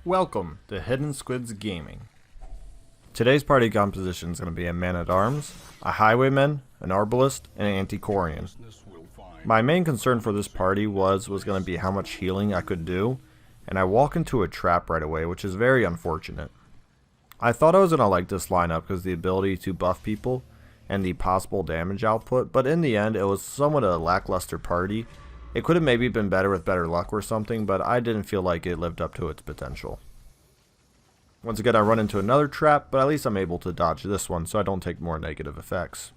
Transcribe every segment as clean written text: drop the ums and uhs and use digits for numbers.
Welcome to Hidden SQuiDZ Gaming. Today's party composition is going to be a man-at-arms, a Highwayman, an Arbalest, and an Antiquarian. My main concern for this party was going to be how much healing I could do, and I walk into a trap right away, which is very unfortunate. I thought I was going to like this lineup because of the ability to buff people and the possible damage output, but in the end it was somewhat a lackluster party. It could have maybe been better with better luck or something, but I didn't feel like it lived up to its potential. Once again, I run into another trap, but at least I'm able to dodge this one so I don't take more negative effects.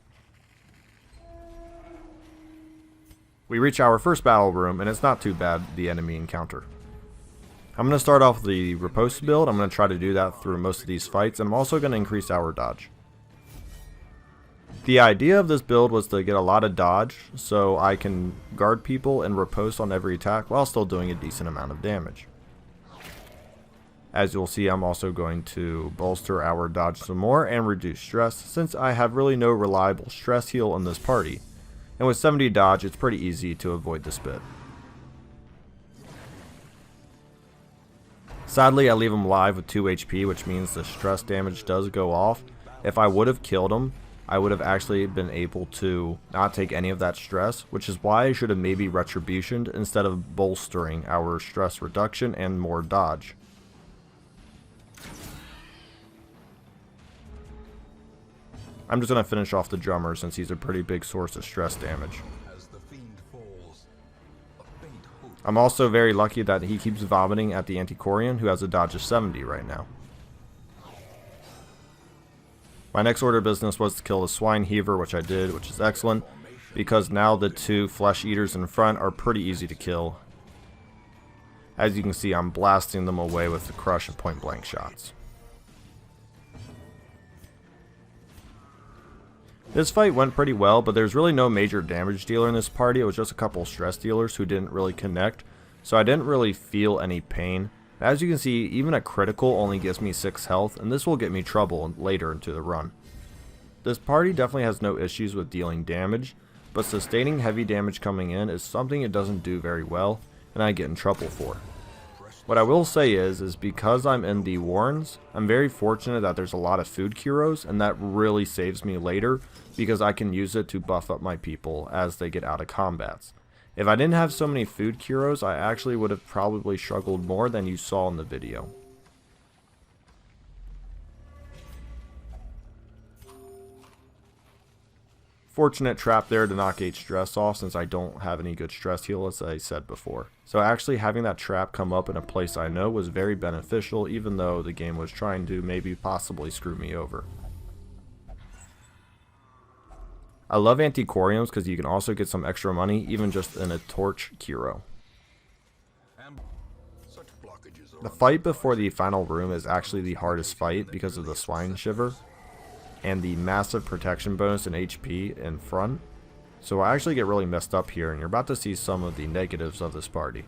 We reach our first battle room, and it's not too bad, the enemy encounter. I'm going to start off with the riposte build. I'm going to try to do that through most of these fights, and I'm also going to increase our dodge. The idea of this build was to get a lot of dodge so I can guard people and riposte on every attack while still doing a decent amount of damage. As you'll see, I'm also going to bolster our dodge some more and reduce stress since I have really no reliable stress heal in this party. And with 70 dodge, it's pretty easy to avoid this bit. Sadly, I leave him live with 2 HP, which means the stress damage does go off. If I would have killed him, I would have actually been able to not take any of that stress, which is why I should have maybe retributioned instead of bolstering our stress reduction and more dodge. I'm just going to finish off the drummer since he's a pretty big source of stress damage. I'm also very lucky that he keeps vomiting at the Antiquarian, who has a dodge of 70 right now. My next order of business was to kill the swine heaver, which I did, which is excellent, because now the 2 flesh eaters in front are pretty easy to kill. As you can see, I'm blasting them away with the crush and point blank shots. This fight went pretty well, but there's really no major damage dealer in this party. It was just a couple stress dealers who didn't really connect, so I didn't really feel any pain. As you can see, even a critical only gives me 6 health, and this will get me trouble later into the run. This party definitely has no issues with dealing damage, but sustaining heavy damage coming in is something it doesn't do very well, and I get in trouble for. What I will say is because I'm in the Warrens, I'm very fortunate that there's a lot of food curos, and that really saves me later, because I can use it to buff up my people as they get out of combats. If I didn't have so many food curos, I actually would have probably struggled more than you saw in the video. Fortunate trap there to knock 8 stress off since I don't have any good stress heal, as I said before. So actually having that trap come up in a place I know was very beneficial, even though the game was trying to maybe possibly screw me over. I love Antiquarians because you can also get some extra money even just in a torch Kiro. The fight before the final room is actually the hardest fight because of the swine shiver and the massive protection bonus and HP in front. So I actually get really messed up here, and you're about to see some of the negatives of this party.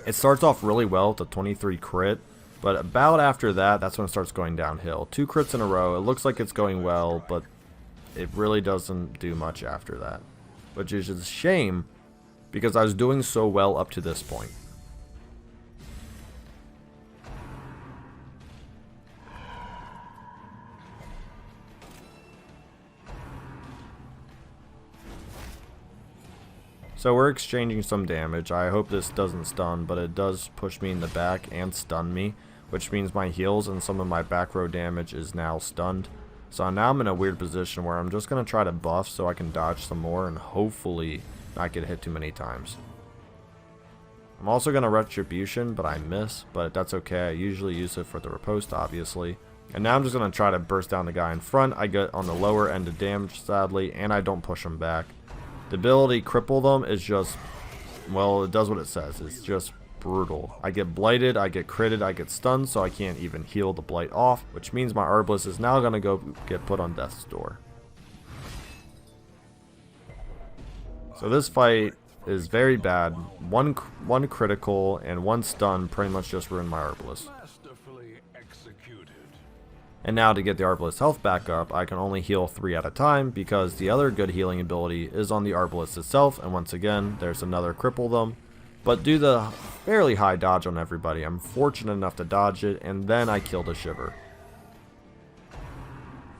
It starts off really well with a 23 crit. But about after that, that's when it starts going downhill. 2 crits in a row, it looks like it's going well, but it really doesn't do much after that. Which is a shame, because I was doing so well up to this point. So we're exchanging some damage. I hope this doesn't stun, but it does push me in the back and stun me, which means my heals and some of my back row damage is now stunned. So now I'm in a weird position where I'm just going to try to buff so I can dodge some more and hopefully not get hit too many times. I'm also going to retribution, but I miss, but that's okay. I usually use it for the riposte, obviously. And now I'm just going to try to burst down the guy in front. I get on the lower end of damage, sadly, and I don't push him back. The ability cripple them is just, well, it does what it says. It's just brutal. I get blighted, I get critted, I get stunned, so I can't even heal the blight off, which means my Arbalest is now going to go get put on death's door. So this fight is very bad. One critical and 1 stun pretty much just ruined my Arbalest. And now to get the Arbalest health back up, I can only heal 3 at a time because the other good healing ability is on the Arbalest itself, and once again, there's another cripple them. but do the fairly high dodge on everybody. I'm fortunate enough to dodge it, and then I killed a shiver.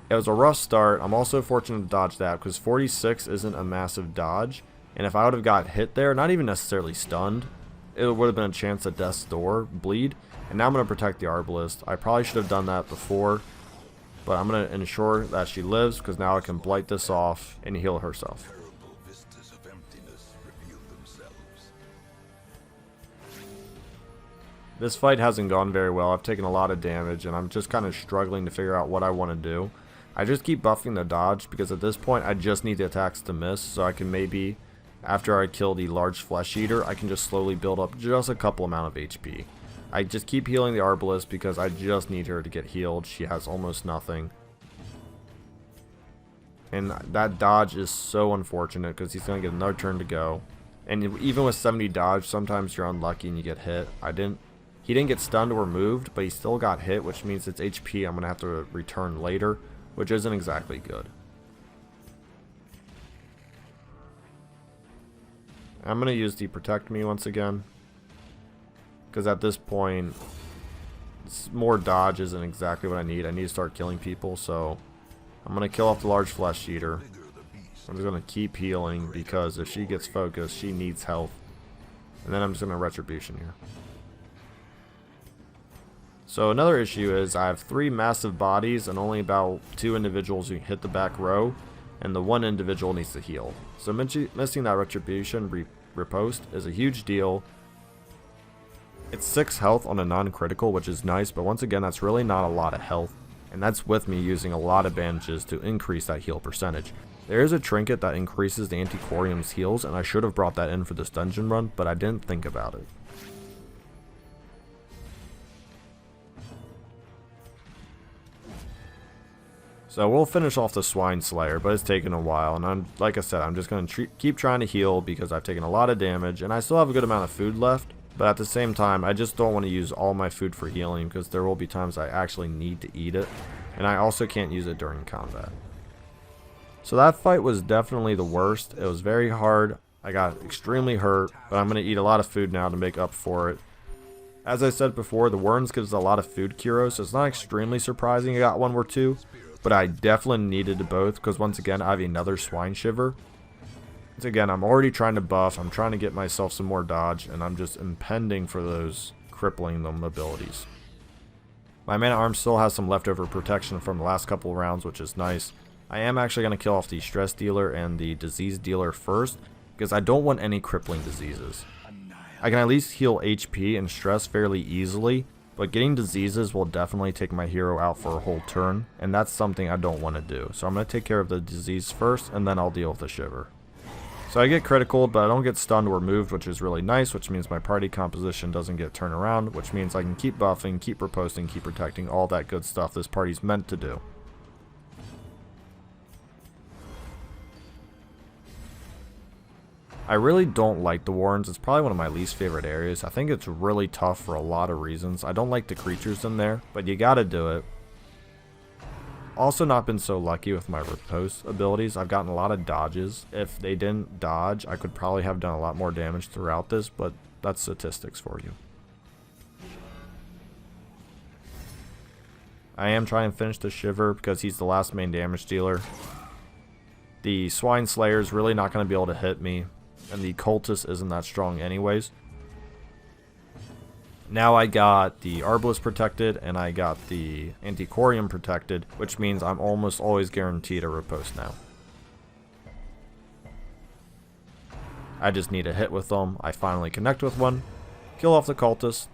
It was a rough start. I'm also fortunate to dodge that because 46 isn't a massive dodge, and if I would have got hit there, not even necessarily stunned, it would have been a chance at death's door, bleed, and now I'm going to protect the Arbalest. I probably should have done that before, but I'm going to ensure that she lives because now I can blight this off and heal herself. This fight hasn't gone very well. I've taken a lot of damage and I'm just kind of struggling to figure out what I want to do. I just keep buffing the dodge because at this point I just need the attacks to miss, so I can maybe, after I kill the large flesh eater, I can just slowly build up just a couple amount of HP. I just keep healing the Arbalest because I just need her to get healed. She has almost nothing. And that dodge is so unfortunate because he's going to get another turn to go. And even with 70 dodge, sometimes you're unlucky and you get hit. He didn't get stunned or moved, but he still got hit, which means it's HP I'm going to have to return later, which isn't exactly good. I'm going to use the Protect Me once again, because at this point, more dodge isn't exactly what I need. I need to start killing people, so I'm going to kill off the large flesh eater. I'm just going to keep healing, because if she gets focused, she needs health. And then I'm just going to Retribution here. So another issue is I have 3 massive bodies and only about 2 individuals who hit the back row, and the 1 individual needs to heal. So missing that Retribution riposte is a huge deal. It's 6 health on a non-critical, which is nice, but once again that's really not a lot of health, and that's with me using a lot of bandages to increase that heal percentage. There is a trinket that increases the Antiquarian's heals, and I should have brought that in for this dungeon run, but I didn't think about it. So we'll finish off the Swine Slayer, but it's taken a while, and like I said, I'm just going to keep trying to heal because I've taken a lot of damage, and I still have a good amount of food left, but at the same time, I just don't want to use all my food for healing because there will be times I actually need to eat it, and I also can't use it during combat. So that fight was definitely the worst. It was very hard. I got extremely hurt, but I'm going to eat a lot of food now to make up for it. As I said before, the Worms gives a lot of food curos, so it's not extremely surprising I got 1 or 2. But I definitely needed both because once again I have another Swine Shiver. Once again, I'm already trying to buff, I'm trying to get myself some more dodge, and I'm just impending for those crippling them abilities. My Man-at-Arms still has some leftover protection from the last couple of rounds, which is nice. I am actually going to kill off the Stress Dealer and the Disease Dealer first because I don't want any crippling diseases. I can at least heal HP and stress fairly easily, but getting diseases will definitely take my hero out for a whole turn, and that's something I don't want to do. So I'm going to take care of the disease first, and then I'll deal with the Shiver. So I get critical, but I don't get stunned or moved, which is really nice, which means my party composition doesn't get turned around, which means I can keep buffing, keep riposting, keep protecting, all that good stuff this party's meant to do. I really don't like the Warrens. It's probably one of my least favorite areas. I think it's really tough for a lot of reasons. I don't like the creatures in there, but you gotta do it. Also not been so lucky with my riposte abilities. I've gotten a lot of dodges. If they didn't dodge, I could probably have done a lot more damage throughout this, but that's statistics for you. I am trying to finish the Shiver because he's the last main damage dealer. The Swine Slayer is really not going to be able to hit me, and the Cultist isn't that strong anyways. Now I got the Arbalest protected, and I got the Antiquarian protected, which means I'm almost always guaranteed a riposte now. I just need a hit with them. I finally connect with one, kill off the Cultist.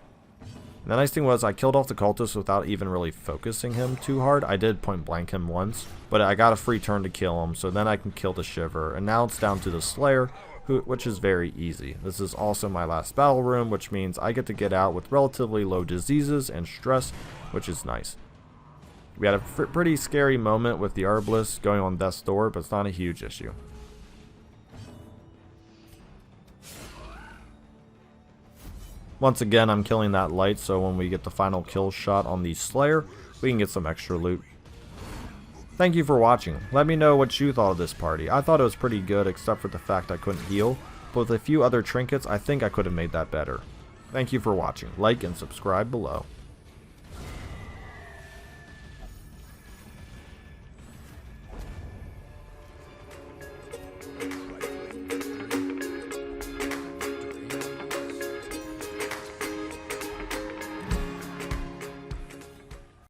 And the nice thing was I killed off the Cultist without even really focusing him too hard. I did point blank him once, but I got a free turn to kill him, so then I can kill the Shiver. And now it's down to the Slayer, which is very easy. This is also my last battle room, which means I get to get out with relatively low diseases and stress, which is nice. We had a pretty scary moment with the Arbalest going on death's door, but it's not a huge issue. Once again, I'm killing that light, so when we get the final kill shot on the Slayer, we can get some extra loot. Thank you for watching. Let me know what you thought of this party. I thought it was pretty good, except for the fact I couldn't heal. but with a few other trinkets, I think I could have made that better. Thank you for watching. Like and subscribe below.